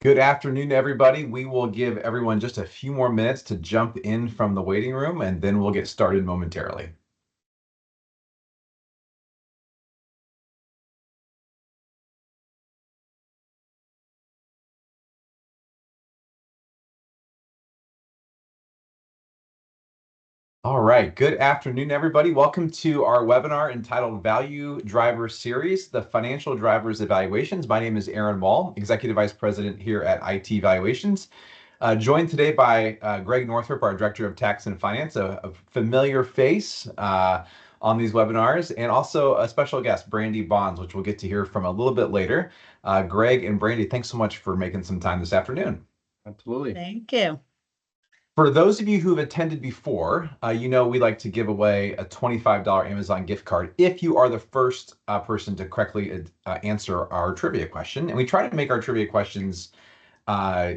Good afternoon, everybody. We will give everyone just a few more minutes to jump in from the waiting room, and then we'll get started momentarily. All right. Good afternoon, everybody. Welcome to our webinar entitled Value Driver Series, the Financial Drivers Evaluations. My name is Aaron Wall, Executive Vice President here at iTValuations. Joined today by Greg Northrup, our Director of Tax and Finance, a familiar face on these webinars, and also a special guest, Brandy Bonds, which we'll get to hear from a little bit later. Greg and Brandy, thanks so much for making some time this afternoon. Absolutely. Thank you. For those of you who've attended before, you know we like to give away a $25 Amazon gift card if you are the first person to correctly answer our trivia question. And we try to make our trivia questions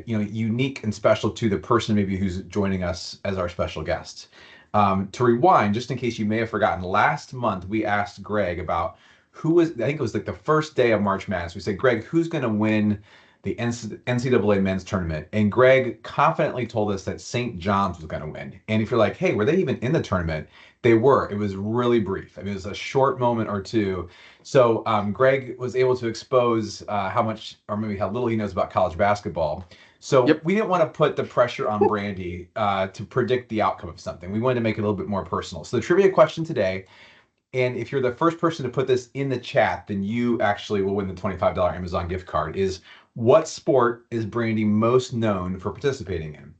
unique and special to the person maybe who's joining us as our special guest. To rewind, just in case you may have forgotten, last month we asked Greg about who was, I think it was like the first day of March Madness. We said, Greg, who's going to win the NCAA men's tournament? And Greg confidently told us that St. John's was going to win. And if you're like, hey, were they even in the tournament? They were. It was really brief. I mean, it was a short moment or two. So Greg was able to expose how much, or maybe how little he knows about college basketball. So we didn't want to put the pressure on Brandy to predict the outcome of something. We wanted to make it a little bit more personal. So the trivia question today, and if you're the first person to put this in the chat, then you actually will win the $25 Amazon gift card, is what sport is Brandy most known for participating in?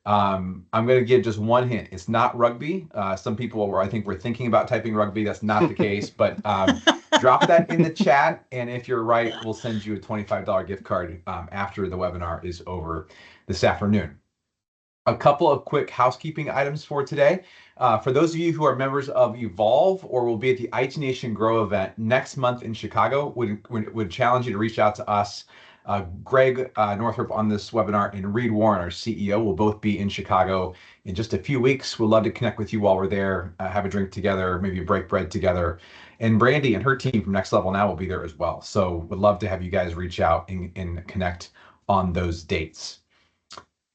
I'm going to give just one hint. It's not rugby. Some people were, I think, were thinking about typing rugby. That's not the case, but drop that in the chat. And if you're right, we'll send you a $25 gift card after the webinar is over this afternoon. A couple of quick housekeeping items for today. For those of you who are members of Evolve or will be at the IT Nation Grow event next month in Chicago, would challenge you to reach out to us. Greg Northrup on this webinar and Reed Warren, our CEO, will both be in Chicago in just a few weeks. We'd love to connect with you while we're there, have a drink together, maybe break bread together. And Brandy and her team from Next Level Now will be there as well. So would love to have you guys reach out and connect on those dates.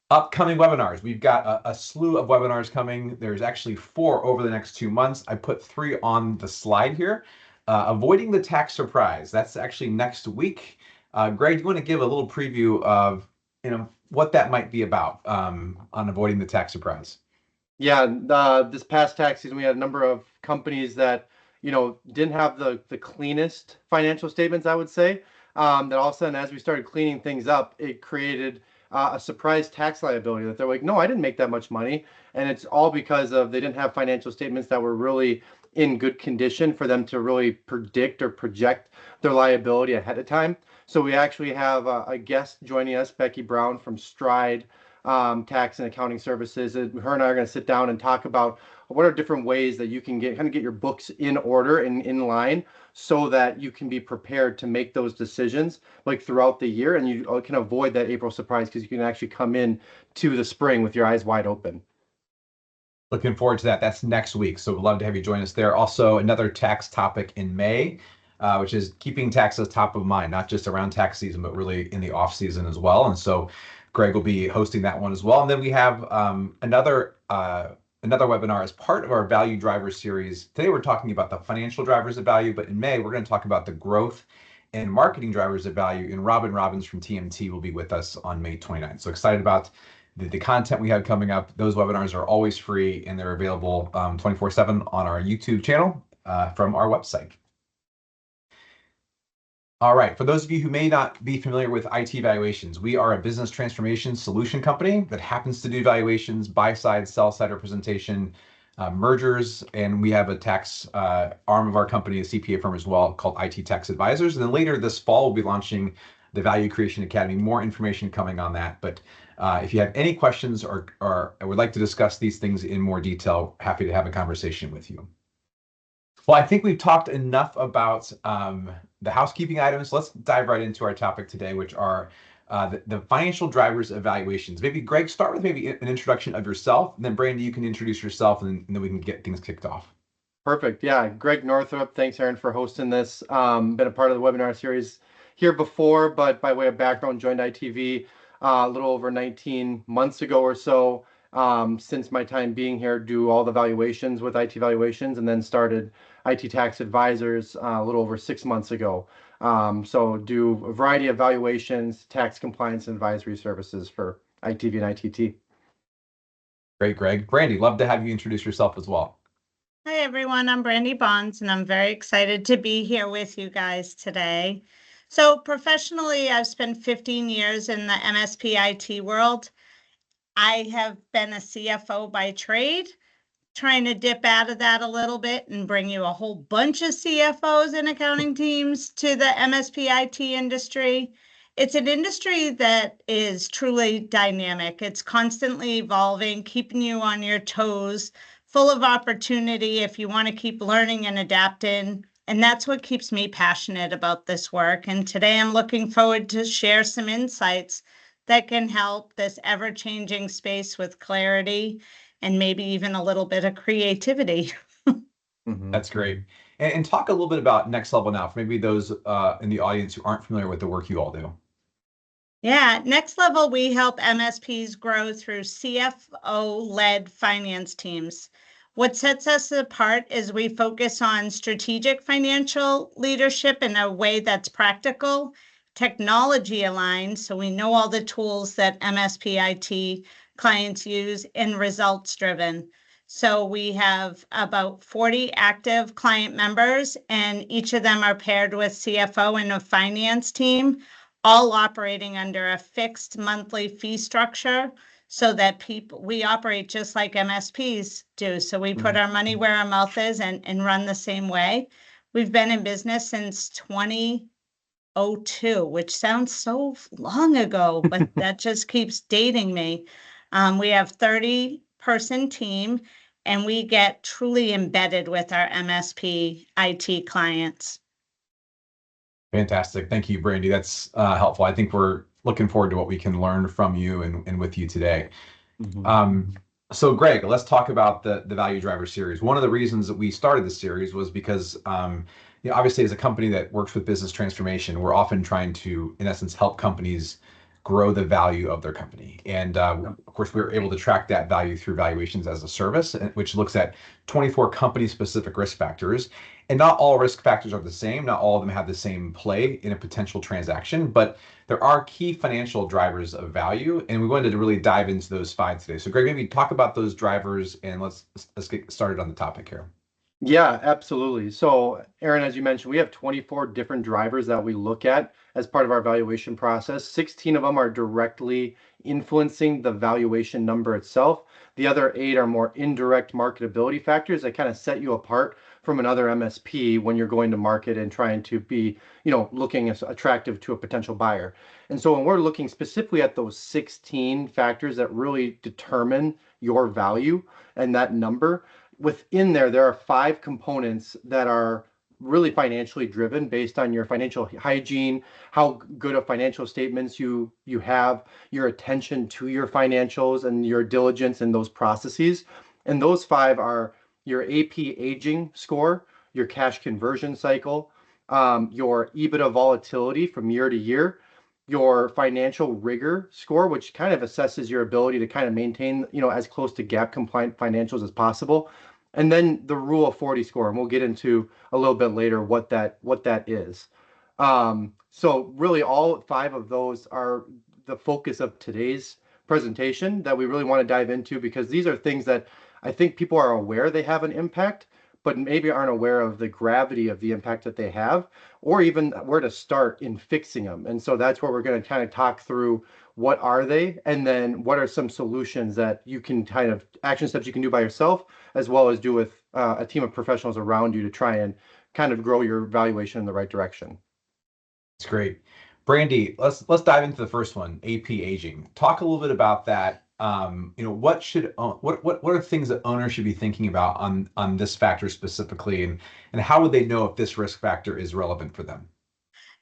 Upcoming webinars. We've got a slew of webinars coming. There's actually 4 over the next 2 months. I put 3 on the slide here. Avoiding the tax surprise. That's actually next week. Greg, do you want to give a little preview of what that might be about on avoiding the tax surprise? Yeah, this past tax season, we had a number of companies that didn't have the cleanest financial statements, I would say. That all of a sudden, as we started cleaning things up, it created a surprise tax liability that they're like, no, I didn't make that much money. And it's all because of they didn't have financial statements that were really in good condition for them to really predict or project their liability ahead of time. So we actually have a guest joining us, Becky Brown from Stride Tax and Accounting Services. Her and I are going to sit down and talk about what are different ways that you can get your books in order and in line so that you can be prepared to make those decisions like throughout the year, and you can avoid that April surprise because you can actually come in to the spring with your eyes wide open. Looking forward to that. That's next week. So we'd love to have you join us there. Also, another tax topic in May, which is keeping taxes top of mind, not just around tax season, but really in the off season as well. And so Greg will be hosting that one as well. And then we have another webinar as part of our Value Drivers series. Today we're talking about the financial drivers of value, but in May we're going to talk about the growth and marketing drivers of value. And Robin Robbins from TMT will be with us on May 29th. So excited about the content we have coming up. Those webinars are always free and they're available 24/7 on our YouTube channel from our website. All right, for those of you who may not be familiar with iTValuations, we are a business transformation solution company that happens to do valuations, buy-side, sell-side representation, mergers, and we have a tax arm of our company, a CPA firm as well, called IT Tax Advisors. And then later this fall, we'll be launching the Value Creation Academy. More information coming on that. But if you have any questions or would like to discuss these things in more detail, happy to have a conversation with you. Well, I think we've talked enough about the housekeeping items. Let's dive right into our topic today, which are the financial drivers of valuations. Maybe Greg, start with maybe an introduction of yourself, and then Brandy, you can introduce yourself, and then we can get things kicked off. Perfect. Yeah, Greg Northrup. Thanks, Aaron, for hosting this. Been a part of the webinar series here before, but by way of background, joined ITV a little over 19 months ago or so. Since my time being here, do all the valuations with IT Valuations, and then started IT Tax Advisors a little over 6 months ago. So do a variety of valuations, tax compliance, and advisory services for ITV and ITT. Great, Greg. Brandy, love to have you introduce yourself as well. Hi, everyone. I'm Brandy Bonds, and I'm very excited to be here with you guys today. So professionally, I've spent 15 years in the MSP IT world. I have been a CFO by trade, trying to dip out of that a little bit and bring you a whole bunch of CFOs and accounting teams to the MSP IT industry. It's an industry that is truly dynamic. It's constantly evolving, keeping you on your toes, full of opportunity if you want to keep learning and adapting. And that's what keeps me passionate about this work. And today I'm looking forward to share some insights that can help this ever-changing space with clarity and maybe even a little bit of creativity. That's great. And talk a little bit about Next Level Now for maybe those in the audience who aren't familiar with the work you all do. Yeah, Next Level, we help MSPs grow through CFO-led finance teams. What sets us apart is we focus on strategic financial leadership in a way that's practical, technology aligned, so we know all the tools that MSP IT clients use, and results driven. So we have about 40 active client members, and each of them are paired with CFO and a finance team, all operating under a fixed monthly fee structure so that we operate just like MSPs do. So we put our money where our mouth is and run the same way. We've been in business since 2002, which sounds so long ago, but that just keeps dating me. We have 30-person team, and we get truly embedded with our MSP IT clients. Fantastic. Thank you, Brandy. That's helpful. I think we're looking forward to what we can learn from you and with you today. So Greg, let's talk about the Value Driver series. One of the reasons that we started this series was because obviously as a company that works with business transformation, we're often trying to, in essence, help companies grow the value of their company. And of course, we were able to track that value through Valuations as a Service, which looks at 24 company-specific risk factors. And not all risk factors are the same. Not all of them have the same play in a potential transaction, but there are key financial drivers of value, and we wanted to really dive into those 5 today. So Greg, maybe talk about those drivers, and let's get started on the topic here. Yeah, absolutely. So, Aaron, as you mentioned, we have 24 different drivers that we look at as part of our valuation process. 16 of them are directly influencing the valuation number itself. The other 8 are more indirect marketability factors that kind of set you apart from another MSP when you're going to market and trying to be, looking as attractive to a potential buyer. And so when we're looking specifically at those 16 factors that really determine your value and that number, within there are 5 components that are really financially driven based on your financial hygiene, how good of financial statements you have, your attention to your financials and your diligence in those processes. And those 5 are your AP aging score, your cash conversion cycle, your EBITDA volatility from year to year, your financial rigor score, which kind of assesses your ability to kind of maintain, as close to GAAP compliant financials as possible. And then the Rule of 40 score, and we'll get into a little bit later what that is. So really all 5 of those are the focus of today's presentation that we really want to dive into, because these are things that I think people are aware they have an impact, but maybe aren't aware of the gravity of the impact that they have, or even where to start in fixing them. And so that's where we're going to kind of talk through what are they, and then what are some solutions that you can kind of action steps you can do by yourself, as well as do with a team of professionals around you to try and kind of grow your valuation in the right direction. That's great. Brandy, let's dive into the first one, AP aging. Talk a little bit about that. What are things that owners should be thinking about on this factor specifically, and how would they know if this risk factor is relevant for them?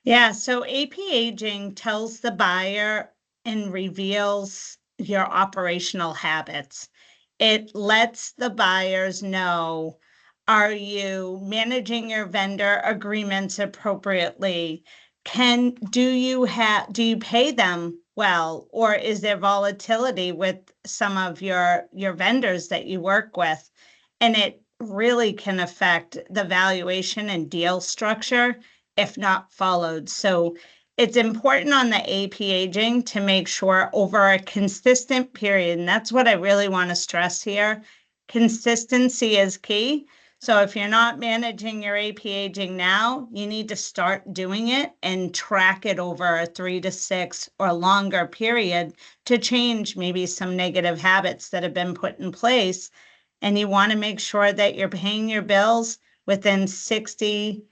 Yeah, so AP aging tells the buyer and reveals your operational habits. It lets the buyers know, are you managing your vendor agreements appropriately? do you pay them well, or is there volatility with some of your vendors that you work with? And it really can affect the valuation and deal structure if not followed. So it's important on the AP aging to make sure over a consistent period, and that's what I really want to stress here. Consistency is key. So if you're not managing your AP aging now, you need to start doing it and track it over a 3 to 6 or longer period to change maybe some negative habits that have been put in place. And you want to make sure that you're paying your bills within 60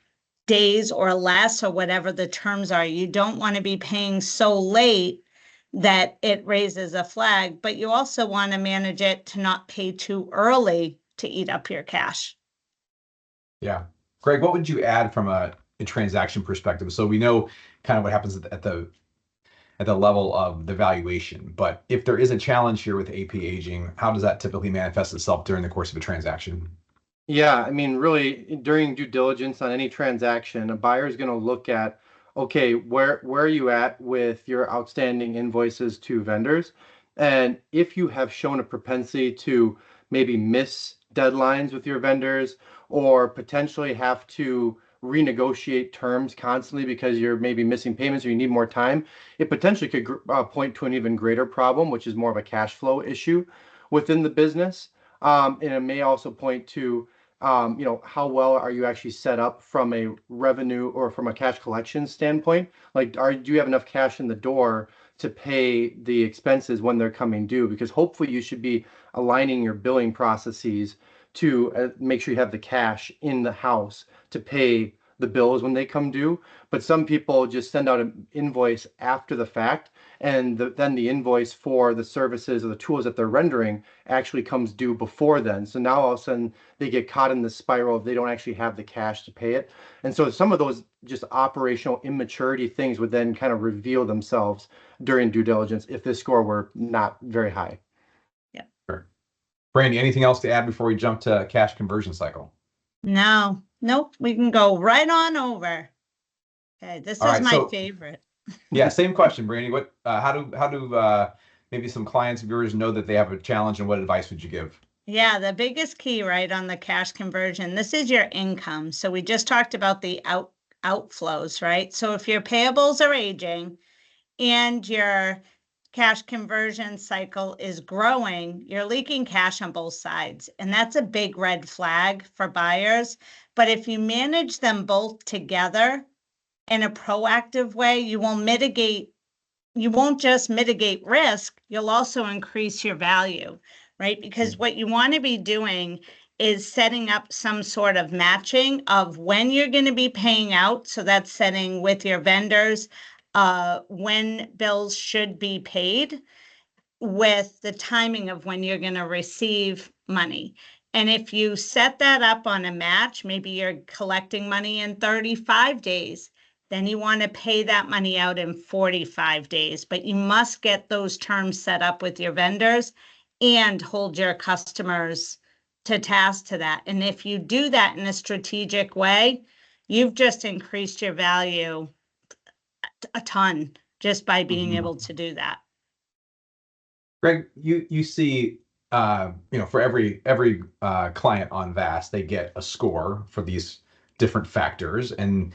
days or less, or whatever the terms are. You don't want to be paying so late that it raises a flag, but you also want to manage it to not pay too early to eat up your cash. Yeah. Greg, what would you add from a transaction perspective? So we know kind of what happens at the level of the valuation, but if there is a challenge here with AP aging, how does that typically manifest itself during the course of a transaction? Yeah, I mean, really, during due diligence on any transaction, a buyer is going to look at, okay, where are you at with your outstanding invoices to vendors? And if you have shown a propensity to maybe miss deadlines with your vendors or potentially have to renegotiate terms constantly because you're maybe missing payments or you need more time, it potentially could point to an even greater problem, which is more of a cash flow issue within the business. And it may also point to how well are you actually set up from a revenue or from a cash collection standpoint? Like, do you have enough cash in the door to pay the expenses when they're coming due? Because hopefully you should be aligning your billing processes to make sure you have the cash in the house to pay the bills when they come due. But some people just send out an invoice after the fact, and then the invoice for the services or the tools that they're rendering actually comes due before then. So now all of a sudden they get caught in the spiral of they don't actually have the cash to pay it. And so some of those just operational immaturity things would then kind of reveal themselves during due diligence if this score were not very high. Yeah. Sure. Brandy, anything else to add before we jump to cash conversion cycle? No, nope. We can go right on over. Okay, this All is right, my so favorite. yeah, same question, Brandy. How do maybe some clients of yours know that they have a challenge, and what advice would you give? Yeah, the biggest key, right, on the cash conversion, this is your income. So we just talked about the outflows, right? So if your payables are aging and your cash conversion cycle is growing, you're leaking cash on both sides. And that's a big red flag for buyers. But if you manage them both together in a proactive way, you won't just mitigate risk, you'll also increase your value, right? Because what you want to be doing is setting up some sort of matching of when you're going to be paying out. So that's setting with your vendors when bills should be paid with the timing of when you're going to receive money. And if you set that up on a match, maybe you're collecting money in 35 days, then you want to pay that money out in 45 days. But you must get those terms set up with your vendors and hold your customers to task to that. And if you do that in a strategic way, you've just increased your value a ton just by being able to do that. Greg, you see, for every client on VAS, they get a score for these different factors, and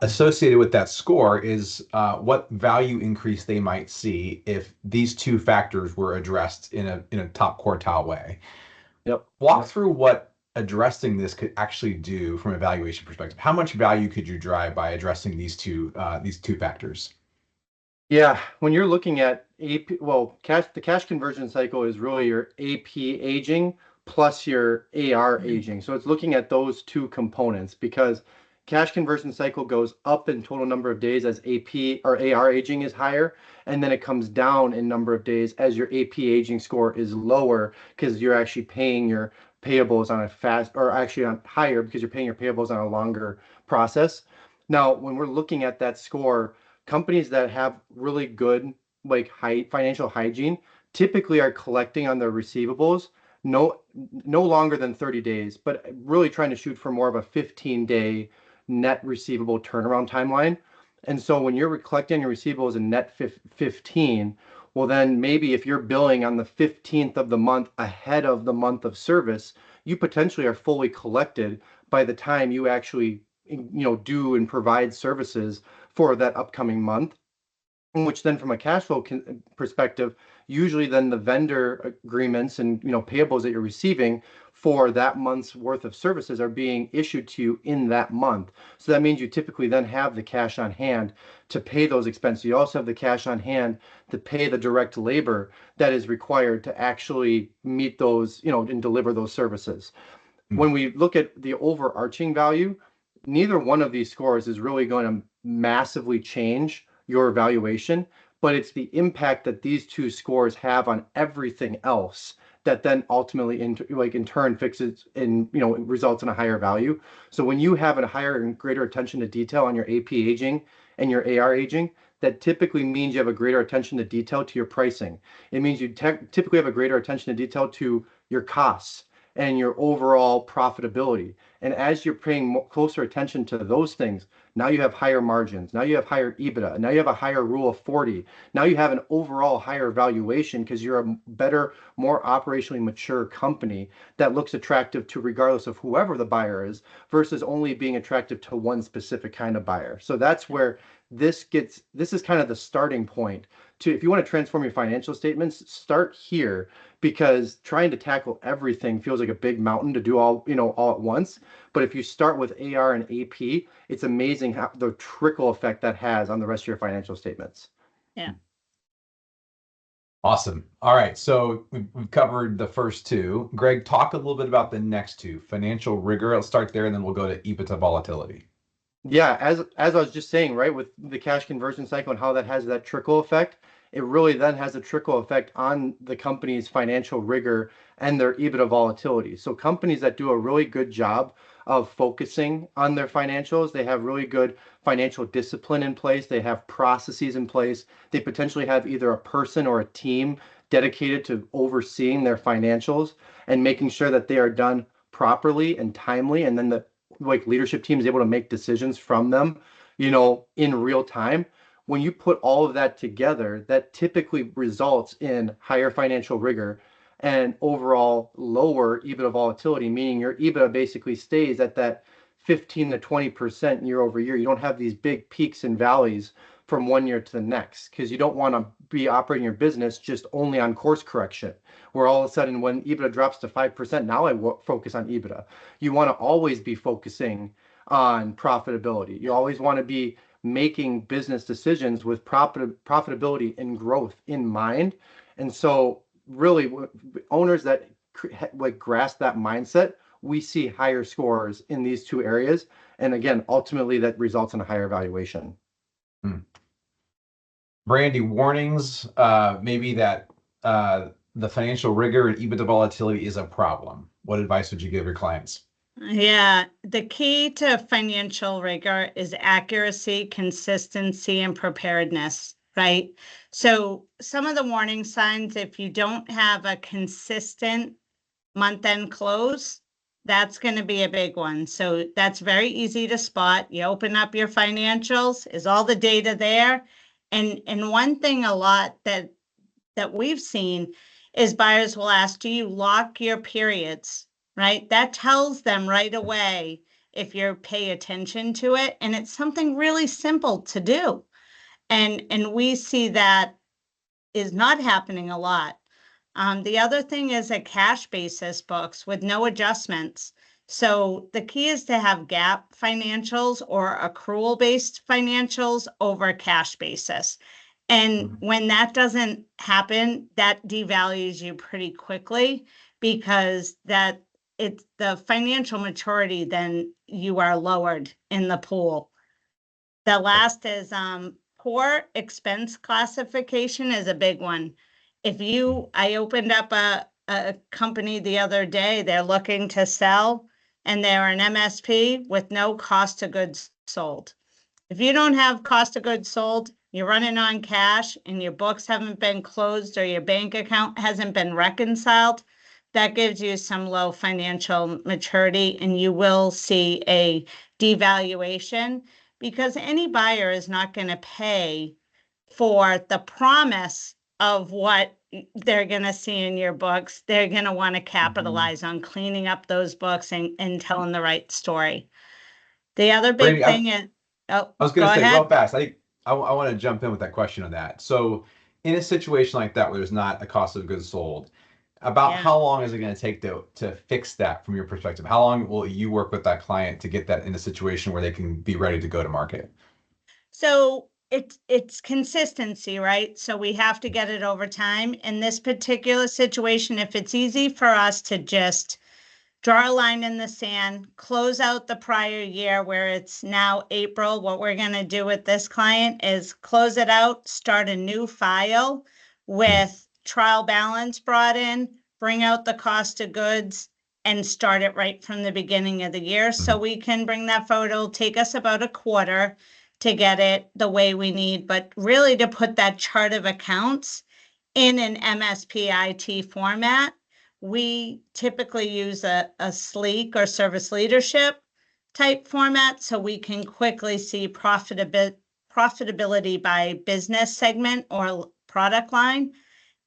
associated with that score is what value increase they might see if these two factors were addressed in a top quartile way. Yep. Walk through what addressing this could actually do from a valuation perspective. How much value could you drive by addressing these two factors? Yeah, when you're looking at AP, well, the cash conversion cycle is really your AP aging plus your AR aging. So it's looking at those two components because cash conversion cycle goes up in total number of days as AP or AR aging is higher, and then it comes down in number of days as your AP aging score is lower because you're actually paying your payables on a fast or actually on higher because you're paying your payables on a longer process. Now, when we're looking at that score, companies that have really good like financial hygiene typically are collecting on their receivables no longer than 30 days, but really trying to shoot for more of a 15-day net receivable turnaround timeline. And so when you're collecting your receivables in net 15, well, then maybe if you're billing on the 15th of the month ahead of the month of service, you potentially are fully collected by the time you actually, do and provide services for that upcoming month. Which then from a cash flow perspective, usually then the vendor agreements and payables that you're receiving for that month's worth of services are being issued to you in that month. So that means you typically then have the cash on hand to pay those expenses. You also have the cash on hand to pay the direct labor that is required to actually meet those, and deliver those services. When we look at the overarching value, neither one of these scores is really going to massively change your valuation, but it's the impact that these two scores have on everything else that then ultimately in turn fixes and results in a higher value. So when you have a higher and greater attention to detail on your AP aging and your AR aging, that typically means you have a greater attention to detail to your pricing. It means you typically have a greater attention to detail to your costs and your overall profitability. And as you're paying closer attention to those things, now you have higher margins. Now you have higher EBITDA. Now you have a higher rule of 40. Now you have an overall higher valuation because you're a better, more operationally mature company that looks attractive to regardless of whoever the buyer is versus only being attractive to one specific kind of buyer. So that's where this is kind of the starting point to, if you want to transform your financial statements, start here, because trying to tackle everything feels like a big mountain to do all at once. But if you start with AR and AP, it's amazing how the trickle effect that has on the rest of your financial statements. Yeah. Awesome. All right. So we've covered the first two. Greg, talk a little bit about the next two, financial rigor. I'll start there and then we'll go to EBITDA volatility. Yeah, as I was just saying, right, with the cash conversion cycle and how that has that trickle effect, it really then has a trickle effect on the company's financial rigor and their EBITDA volatility. So companies that do a really good job of focusing on their financials, they have really good financial discipline in place, they have processes in place, they potentially have either a person or a team dedicated to overseeing their financials and making sure that they are done properly and timely, and then the leadership team is able to make decisions from them, in real time. When you put all of that together, that typically results in higher financial rigor and overall lower EBITDA volatility, meaning your EBITDA basically stays at that 15 to 20% year over year. You don't have these big peaks and valleys from one year to the next, because you don't want to be operating your business just only on course correction, where all of a sudden when EBITDA drops to 5%, now I focus on EBITDA. You want to always be focusing on profitability. You always want to be making business decisions with profitability and growth in mind. And so really owners that grasp that mindset, we see higher scores in these two areas. And again, ultimately that results in a higher valuation. Brandy, warnings, maybe that the financial rigor and EBITDA volatility is a problem. What advice would you give your clients? Yeah, the key to financial rigor is accuracy, consistency, and preparedness, right? So some of the warning signs, if you don't have a consistent month-end close, that's going to be a big one. So that's very easy to spot. You open up your financials, is all the data there? And one thing a lot that we've seen is buyers will ask, do you lock your periods, right? That tells them right away if you're pay attention to it. And it's something really simple to do. And we see that is not happening a lot. The other thing is a cash basis books with no adjustments. So the key is to have GAAP financials or accrual-based financials over cash basis. And when that doesn't happen, that devalues you pretty quickly, because that it's the financial maturity, then you are lowered in the pool. The last is poor expense classification is a big one. I opened up a company the other day, they're looking to sell, and they're an MSP with no cost of goods sold. If you don't have cost of goods sold, you're running on cash and your books haven't been closed or your bank account hasn't been reconciled, that gives you some low financial maturity, and you will see a devaluation because any buyer is not going to pay for the promise of what they're going to see in your books. They're going to want to capitalize on cleaning up those books and telling the right story. The other big Brandy, thing is, oh, I was go going to say real ahead. fast. I want to jump in with that question on that. So, in a situation like that where there's not a cost of goods sold, about Yeah. how long is it going to take to fix that from your perspective? How long will you work with that client to get that in a situation where they can be ready to go to market? So it's consistency, right? So we have to get it over time. In this particular situation, if it's easy for us to just draw a line in the sand, close out the prior year where it's now April, what we're going to do with this client is close it out, start a new file with trial balance brought in, bring out the cost of goods, and start it right from the beginning of the year. So we can bring that forward. It'll take us about a quarter to get it the way we need, but really to put that chart of accounts in an MSPIT format. We typically use a sleek or service leadership type format so we can quickly see profitability by business segment or product line,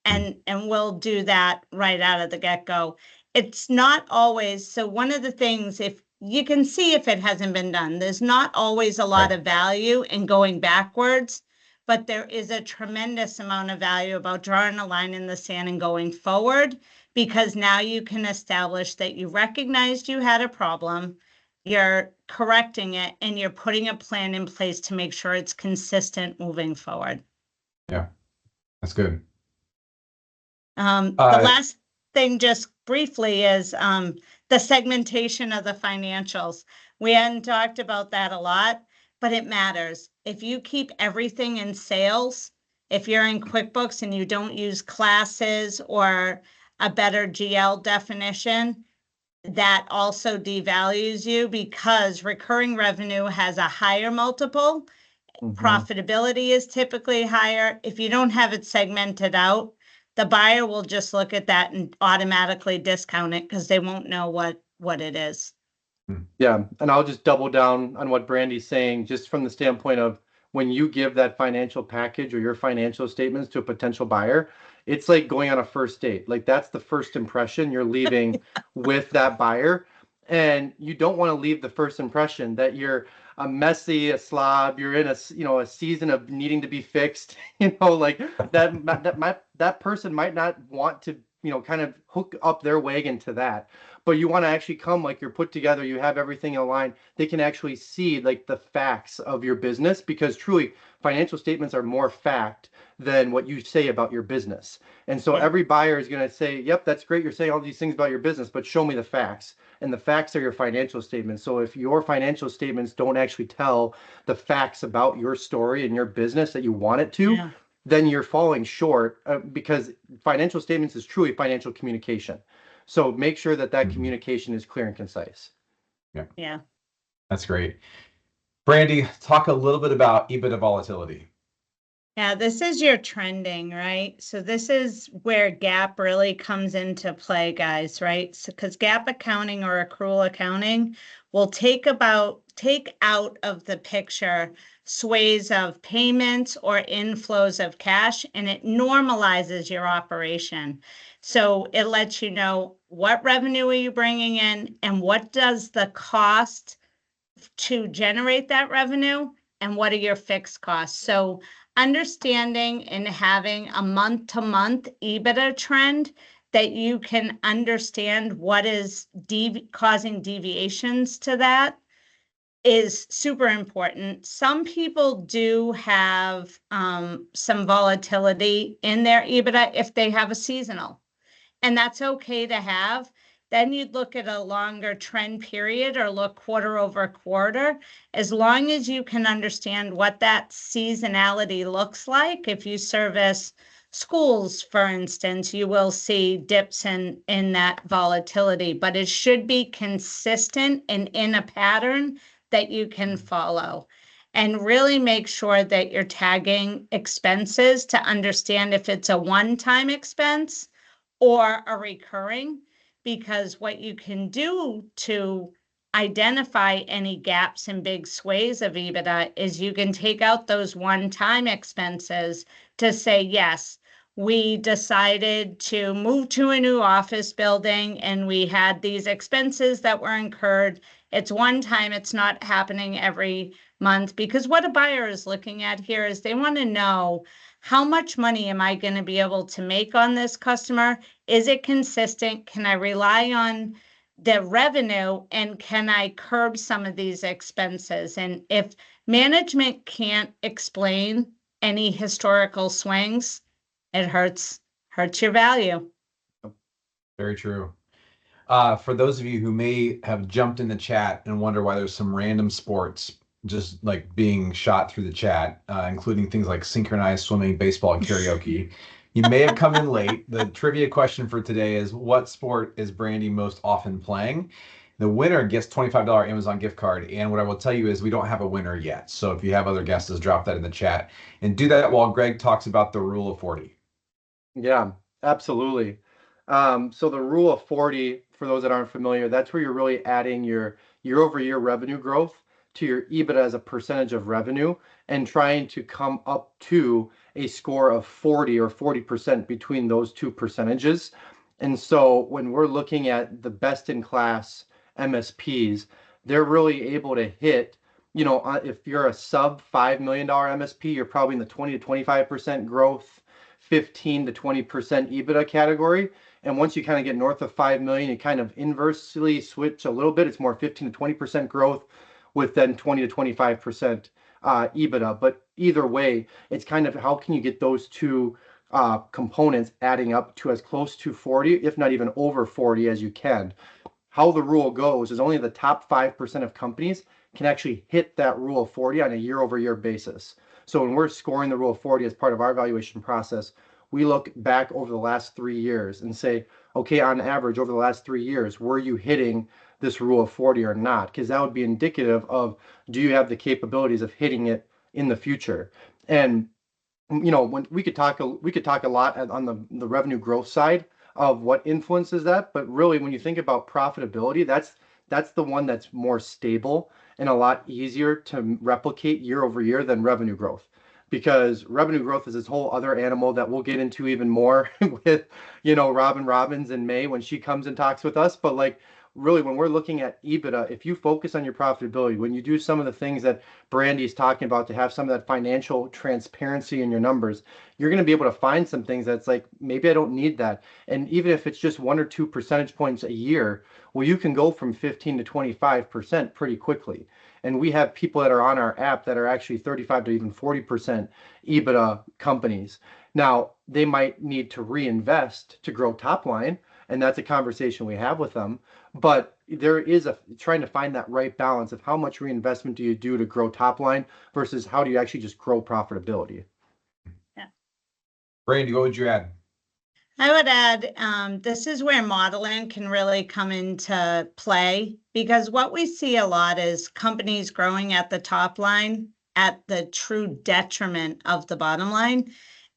and we'll do that right out of the get-go. It's not always, so one of the things, if you can see if it hasn't been done, there's not always a lot of value in going backwards, but there is a tremendous amount of value about drawing a line in the sand and going forward, because now you can establish that you recognized you had a problem, you're correcting it, and you're putting a plan in place to make sure it's consistent moving forward. Yeah, that's good. The last thing, just briefly, is the segmentation of the financials. We hadn't talked about that a lot, but it matters. If you keep everything in sales, if you're in QuickBooks and you don't use classes or a better GL definition, that also devalues you, because recurring revenue has a higher multiple. Profitability is typically higher. If you don't have it segmented out, the buyer will just look at that and automatically discount it because they won't know what it is. Yeah, and I'll just double down on what Brandy's saying, just from the standpoint of when you give that financial package or your financial statements to a potential buyer, it's like going on a first date. Like, that's the first impression you're leaving with that buyer. And you don't want to leave the first impression that you're a messy, a slob, you're in a season of needing to be fixed, like that person might not want to, kind of hook up their wagon to that. But you want to actually come like you're put together, you have everything aligned. They can actually see like the facts of your business, because truly financial statements are more fact than what you say about your business. And so every buyer is going to say, yep, that's great, you're saying all these things about your business, but show me the facts. And the facts are your financial statements. So if your financial statements don't actually tell the facts about your story and your business that you want it to, then you're falling short, because financial statements is truly financial communication. So make sure that communication is clear and concise. Yeah. That's great. Brandy, talk a little bit about EBITDA volatility. Yeah, this is your trending, right? So this is where GAAP really comes into play, guys, right? So because GAAP accounting or accrual accounting will take out of the picture sways of payments or inflows of cash, and it normalizes your operation. So it lets you know what revenue are you bringing in and what does the cost to generate that revenue and what are your fixed costs. So understanding and having a month-to-month EBITDA trend that you can understand what is causing deviations to that is super important. Some people do have some volatility in their EBITDA if they have a seasonal, and that's okay to have. Then you'd look at a longer trend period or look quarter over quarter, as long as you can understand what that seasonality looks like. If you service schools, for instance, you will see dips in that volatility, but it should be consistent and in a pattern that you can follow. And really make sure that you're tagging expenses to understand if it's a one-time expense or a recurring, because what you can do to identify any gaps and big sways of EBITDA is you can take out those one-time expenses to say, yes, we decided to move to a new office building and we had these expenses that were incurred. It's one time, it's not happening every month, because what a buyer is looking at here is they want to know, how much money am I going to be able to make on this customer? Is it consistent? Can I rely on the revenue, and can I curb some of these expenses? And if management can't explain any historical swings, it hurts your value. Very true. For those of you who may have jumped in the chat and wonder why there's some random sports just like being shot through the chat, including things like synchronized swimming, baseball, and karaoke, you may have come in late. The trivia question for today is, what sport is Brandy most often playing? The winner gets $25 Amazon gift card. And what I will tell you is we don't have a winner yet. So if you have other guesses, drop that in the chat. And do that while Greg talks about the rule of 40. Yeah, absolutely. So the rule of 40, for those that aren't familiar, that's where you're really adding your year-over-year revenue growth to your EBITDA as a percentage of revenue and trying to come up to a score of 40 or 40% between those two percentages. And so when we're looking at the best-in-class MSPs, they're really able to hit, if you're a sub $5 million MSP, you're probably in the 20 to 25% growth, 15 to 20% EBITDA category. And once you kind of get north of 5 million, you kind of inversely switch a little bit. It's more 15 to 20% growth with then 20 to 25% EBITDA. But either way, it's kind of how can you get those two components adding up to as close to 40, if not even over 40 as you can. How the rule goes is only the top 5% of companies can actually hit that rule of 40 on a year-over-year basis. So when we're scoring the rule of 40 as part of our valuation process, we look back over the last 3 years and say, okay, on average, over the last 3 years, were you hitting this rule of 40 or not? Because that would be indicative of, do you have the capabilities of hitting it in the future? And when we could talk a lot on the revenue growth side of what influences that, but really when you think about profitability, that's the one that's more stable and a lot easier to replicate year over year than revenue growth, because revenue growth is this whole other animal that we'll get into even more with Robin Robbins in May when she comes and talks with us. But like, really, when we're looking at EBITDA, if you focus on your profitability, when you do some of the things that Brandy's talking about to have some of that financial transparency in your numbers, you're going to be able to find some things that's like, maybe I don't need that. And even if it's just 1 or 2 percentage points a year, well, you can go from 15 to 25% pretty quickly. And we have people that are on our app that are actually 35 to even 40% EBITDA companies. Now, they might need to reinvest to grow top line, and that's a conversation we have with them. But there is trying to find that right balance of how much reinvestment do you do to grow top line versus how do you actually just grow profitability. Yeah. Brandy, what would you add? I would add, this is where modeling can really come into play, because what we see a lot is companies growing at the top line at the true detriment of the bottom line.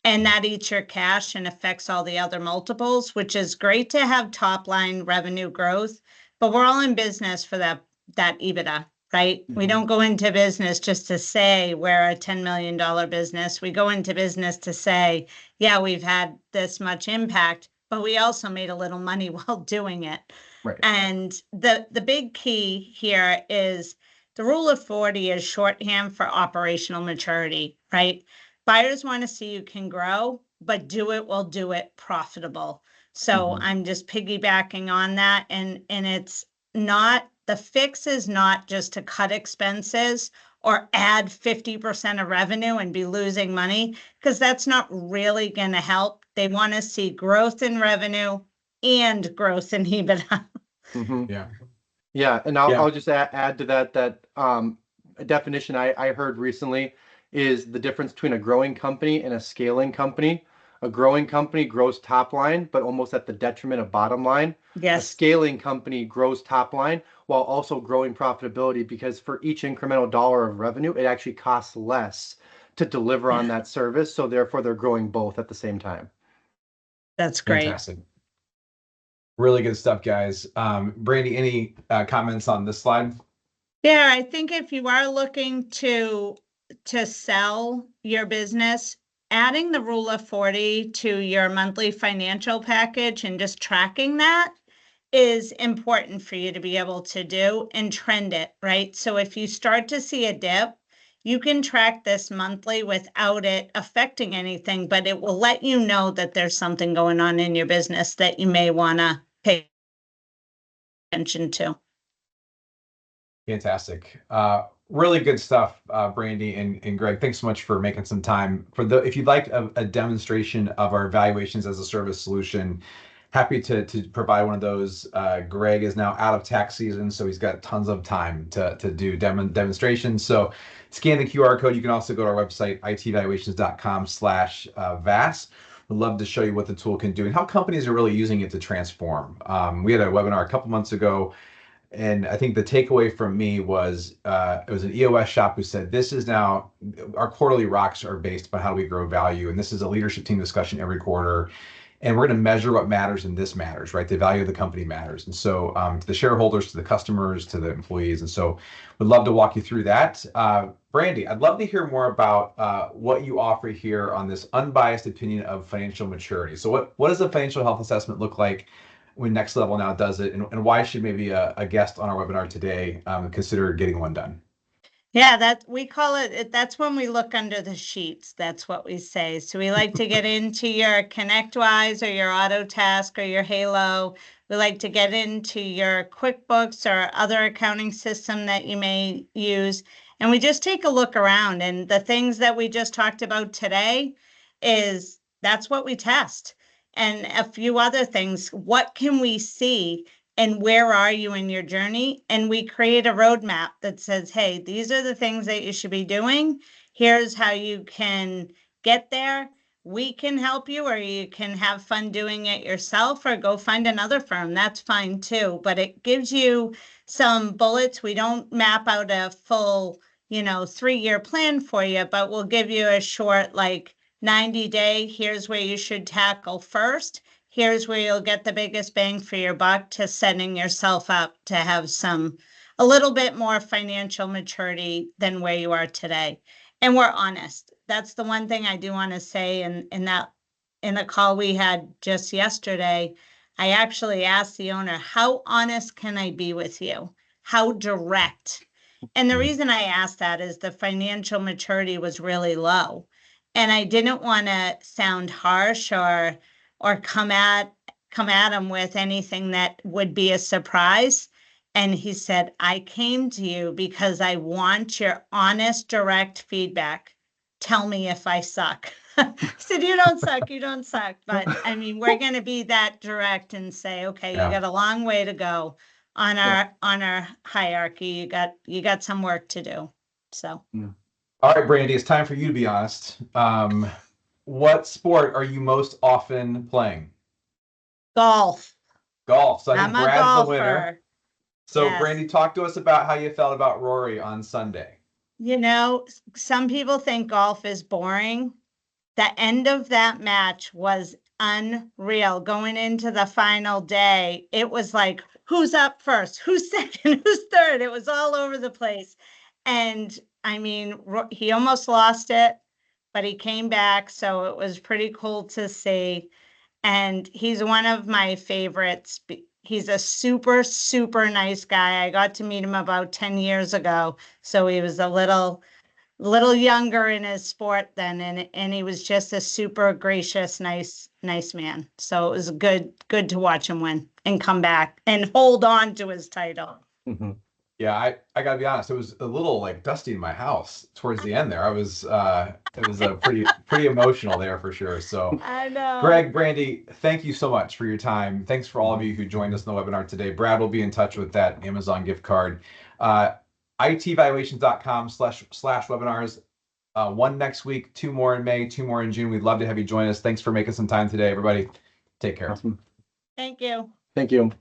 And that eats your cash and affects all the other multiples, which is great to have top line revenue growth, but we're all in business for that EBITDA, right? We don't go into business just to say we're a $10 million business. We go into business to say, yeah, we've had this much impact, but we also made a little money while doing it. Right. And the big key here is the rule of 40 is shorthand for operational maturity, right? Buyers want to see you can grow, but do it profitable. So I'm just piggybacking on that. And it's not, the fix is not just to cut expenses or add 50% of revenue and be losing money, because that's not really going to help. They want to see growth in revenue and growth in EBITDA. Yeah. Yeah. And I'll just add to that a definition I heard recently is the difference between a growing company and a scaling company. A growing company grows top line, but almost at the detriment of bottom line. Yes. A scaling company grows top line while also growing profitability, because for each incremental dollar of revenue, it actually costs less to deliver on that service. So therefore, they're growing both at the same time. That's great. Fantastic. Really good stuff, guys. Brandy, any comments on this slide? Yeah, I think if you are looking to sell your business, adding the Rule of 40 to your monthly financial package and just tracking that is important for you to be able to do and trend it, right? So if you start to see a dip, you can track this monthly without it affecting anything, but it will let you know that there's something going on in your business that you may want to pay attention to. Fantastic. Really good stuff, Brandy and Greg. Thanks so much for making some time. If you'd like a demonstration of our valuations as a service solution, happy to provide one of those. Greg is now out of tax season, so he's got tons of time to do demonstrations. So scan the QR code. You can also go to our website, iTValuations.com/VAS. We'd love to show you what the tool can do and how companies are really using it to transform. We had a webinar a couple months ago, and I think the takeaway from me was it was an EOS shop who said, this is now, our quarterly rocks are based upon how we grow value. And this is a leadership team discussion every quarter. And we're going to measure what matters, and this matters, right? The value of the company matters. And so to the shareholders, to the customers, to the employees. And so we'd love to walk you through that. Brandy, I'd love to hear more about what you offer here on this unbiased opinion of financial maturity. So what does a financial health assessment look like when Next Level now does it, and why should maybe a guest on our webinar today consider getting one done? Yeah, that we call it, that's when we look under the sheets. That's what we say. So we like to get into your ConnectWise or your Autotask or your Halo. We like to get into your QuickBooks or other accounting system that you may use. And we just take a look around, and the things that we just talked about today that's what we test. And a few other things. What can we see? And where are you in your journey? And we create a roadmap that says, hey, these are the things that you should be doing. Here's how you can get there. We can help you, or you can have fun doing it yourself, or go find another firm. That's fine too. But it gives you some bullets. We don't map out a full, 3-year plan for you, but we'll give you a short, 90-day, here's where you should tackle first. Here's where you'll get the biggest bang for your buck, to setting yourself up to have a little bit more financial maturity than where you are today. And we're honest. That's the one thing I do want to say. In the call we had just yesterday, I actually asked the owner, how honest can I be with you? How direct? And the reason I asked that is the financial maturity was really low. And I didn't want to sound harsh or come at him with anything that would be a surprise. And he said, I came to you because I want your honest, direct feedback. Tell me if I suck. He said, you don't suck, you don't suck. But I mean, we're going to be that direct and say, okay, you got a long way to go on our hierarchy. You got some work to do. So. All right, Brandy, it's time for you to be honest. What sport are you most often playing? Golf. Golf. So I think I'm Brad's a golfer. the winner. So yes. Brandy, talk to us about how you felt about Rory on Sunday. Some people think golf is boring. The end of that match was unreal. Going into the final day, it was like, who's up first? Who's second? Who's third? It was all over the place. And I mean, he almost lost it, but he came back. So it was pretty cool to see. And he's one of my favorites. He's a super, super nice guy. I got to meet him about 10 years ago. So he was a little younger in his sport then. And he was just a super gracious, nice man. So it was good to watch him win and come back and hold on to his title. Mm-hmm. Yeah, I gotta be honest. It was a little dusty in my house towards the end there. It was a pretty emotional there for sure. So I know. Greg, Brandy, thank you so much for your time. Thanks for all of you who joined us in the webinar today. Brad will be in touch with that Amazon gift card. iTvaluations.com/webinars. One next week, 2 more in May, 2 more in June. We'd love to have you join us. Thanks for making some time today, everybody. Take care. Awesome. Thank you. Thank you.